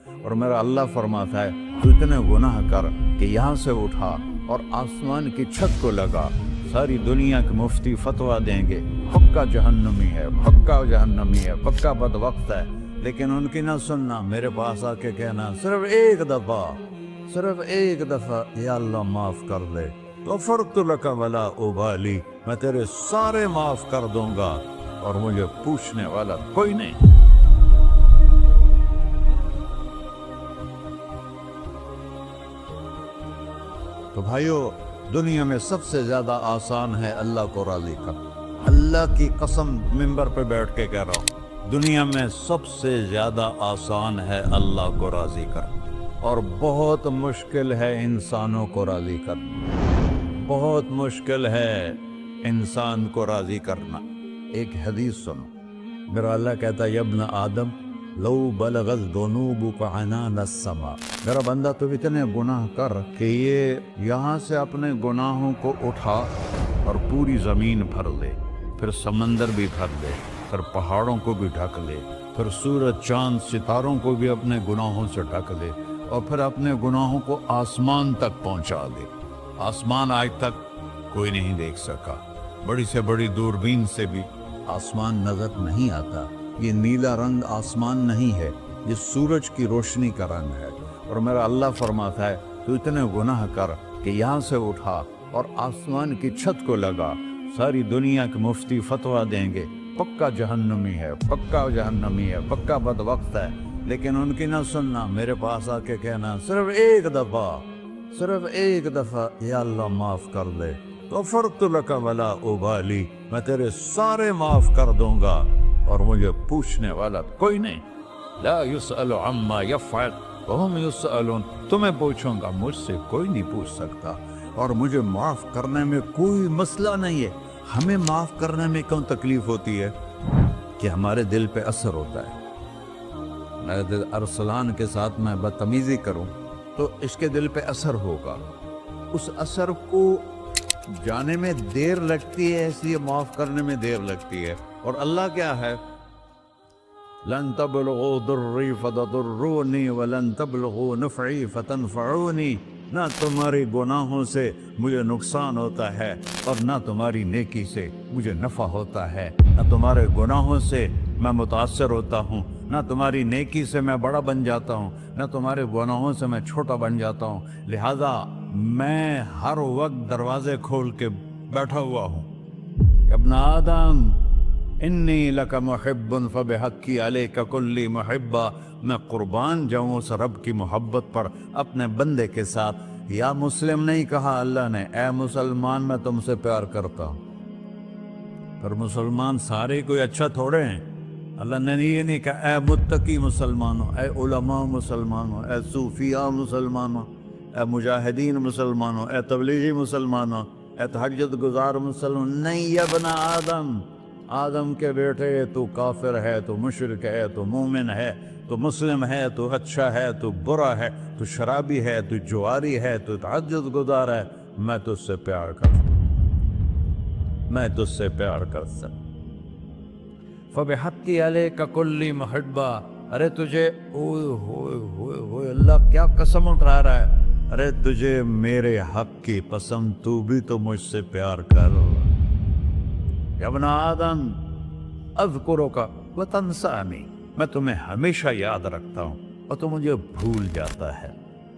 اور میرا اللہ فرماتا ہے تو اتنے گناہ کر کہ یہاں سے اٹھا اور آسمان کی چھت کو لگا، ساری دنیا کے مفتی فتویٰ دیں گے پکا جہنمی ہے، پکا جہنمی ہے، پکا بدبخت ہے، لیکن ان کی نہ سننا، میرے پاس آ کے کہنا صرف ایک دفعہ یا اللہ معاف کر دے، غفرت لک ولا ابالی، میں تیرے سارے معاف کر دوں گا اور مجھے پوچھنے والا کوئی نہیں۔ تو بھائیو، دنیا میں سب سے زیادہ آسان ہے اللہ کو راضی کرنا، اللہ کی قسم ممبر پہ بیٹھ کے کہہ رہا ہوں، دنیا میں سب سے زیادہ آسان ہے اللہ کو راضی کرنا، اور بہت مشکل ہے انسانوں کو راضی کرنا، بہت مشکل ہے انسان کو راضی کرنا۔ ایک حدیث سنو، میرا اللہ کہتا ہے یا ابن آدم لو بلغت ذنوبک عنان السماء، میرا بندہ تو اتنے گناہ کر کہ یہ یہاں سے اپنے گناہوں کو اٹھا اور پوری زمین بھر لے، پھر سمندر بھی بھر لے، پھر پہاڑوں کو بھی ڈھک لے، پھر سورج چاند ستاروں کو بھی اپنے گناہوں سے ڈھک لے، اور پھر اپنے گناہوں کو آسمان تک پہنچا دے۔ آسمان آج تک کوئی نہیں دیکھ سکا، بڑی سے بڑی دوربین سے بھی آسمان نظر نہیں آتا، یہ نیلا رنگ آسمان نہیں ہے، یہ سورج کی روشنی کا رنگ ہے۔ اور میرا اللہ فرماتا ہے تو اتنے گناہ کر کہ یہاں سے اٹھا اور آسمان کی چھت کو لگا، ساری دنیا کے مفتی فتویٰ دیں گے پکا جہنمی ہے، پکا جہنمی ہے، پکا بدبخت ہے، لیکن ان کی نہ سننا، میرے پاس آ کے کہنا صرف ایک دفعہ یا اللہ معاف کر دے، غفرت لک ولا ابالی، میں تیرے سارے معاف کر دوں گا اور مجھے پوچھنے والا کوئی نہیں۔ لا يسأل عما يفعل وهم يسألون، تمہیں پوچھوں گا، مجھ سے کوئی نہیں پوچھ سکتا، اور مجھے معاف کرنے میں کوئی مسئلہ نہیں ہے۔ ہمیں معاف کرنے میں کیوں تکلیف ہوتی ہے؟ کہ ہمارے دل پہ اثر ہوتا ہے۔ میں ارسلان کے ساتھ میں بدتمیزی کروں تو اس کے دل پہ اثر ہوگا، اس اثر کو جانے میں دیر لگتی ہے، اس لیے معاف کرنے میں دیر لگتی ہے۔ اور اللہ کیا ہے؟ لن تبلغوا ضری فتضرونی ولن تبلغوا نفعی فتنفعونی، نہ تمہاری گناہوں سے مجھے نقصان ہوتا ہے اور نہ تمہاری نیکی سے مجھے نفع ہوتا ہے، نہ تمہارے گناہوں سے میں متاثر ہوتا ہوں، نہ تمہاری نیکی سے میں بڑا بن جاتا ہوں، نہ تمہارے گناہوں سے میں چھوٹا بن جاتا ہوں، لہذا میں ہر وقت دروازے کھول کے بیٹھا ہوا ہوں۔ ابن آدم انی لک محب فبحقی علیک کلی محبہ، میں قربان جاؤں اس رب کی محبت پر اپنے بندے کے ساتھ۔ یا مسلم نہیں کہا اللہ نے، اے مسلمان میں تم سے پیار کرتا ہوں۔ پر مسلمان سارے کوئی اچھا تھوڑے ہیں، اللہ نے یہ نہیں کہا اے متقی مسلمانوں، اے علماء مسلمانوں، اے صوفیاء مسلمانوں، اے مجاہدین مسلمانوں، اے تبلیغی مسلمانوں، اے تہجد گزار مسلمان، نہیں یا ابن آدم، آدم کے بیٹے، تو کافر ہے، تو مشرک ہے، تو مومن ہے، تو مسلم ہے، تو اچھا ہے، تو برا ہے، تو شرابی ہے، تو جواری ہے، تو تہجد گزار ہے، میں تجھ سے پیار کرتا ہوں، میں تجھ سے پیار کرتا ہوں۔ فبحقی علیک کلی محبہ، ارے تجھے اوئے ہوئے ہوئے ہوئے، اللہ کیا قسم اٹھا رہا ہے، ارے تجھے میرے حق کی قسم، تو بھی تو مجھ سے پیار کر۔ یا ابن آدم اذکرک وتنسانی، میں تمہیں ہمیشہ یاد رکھتا ہوں اور تو مجھے بھول جاتا ہے۔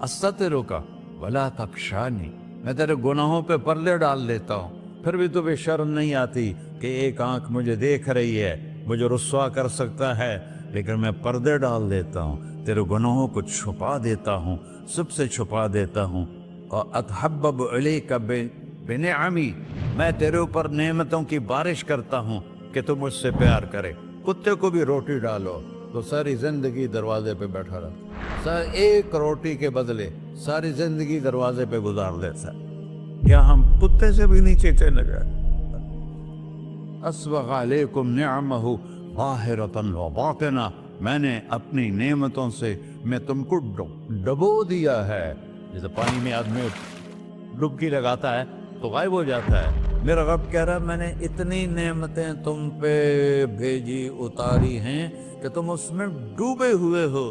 استترک ولا تخشانی، میں تیرے گناہوں پہ پردے ڈال دیتا ہوں، پھر بھی تمہیں شرم نہیں آتی کہ ایک آنکھ مجھے دیکھ رہی ہے، مجھے رسوا کر سکتا ہے، لیکن میں پردے ڈال دیتا ہوں، تیرے گناہوں کو چھپا دیتا ہوں، سب سے چھپا دیتا ہوں۔ اور اتحبب علیک بنعمی، میں تیرے اوپر نعمتوں کی بارش کرتا ہوں کہ تو مجھ سے پیار کرے۔ کتے کو بھی روٹی ڈالو تو ساری زندگی دروازے پہ بیٹھا رہتا، ایک روٹی کے بدلے ساری زندگی دروازے پہ گزار دیتا، کیا ہم کتے سے بھی نیچے چلے گئے؟ اسبغ علیکم نعمہ ظاہرۃ و باطنہ، میں نے اپنی نعمتوں سے میں تم کو ڈبو دیا ہے، جیسے پانی میں آدمی ڈبکی لگاتا ہے تو غائب ہو جاتا ہے۔ میرا رب کہہ رہا ہے میں نے اتنی نعمتیں تم پہ بھیجی، اتاری ہیں کہ تم اس میں ڈوبے ہوئے ہو،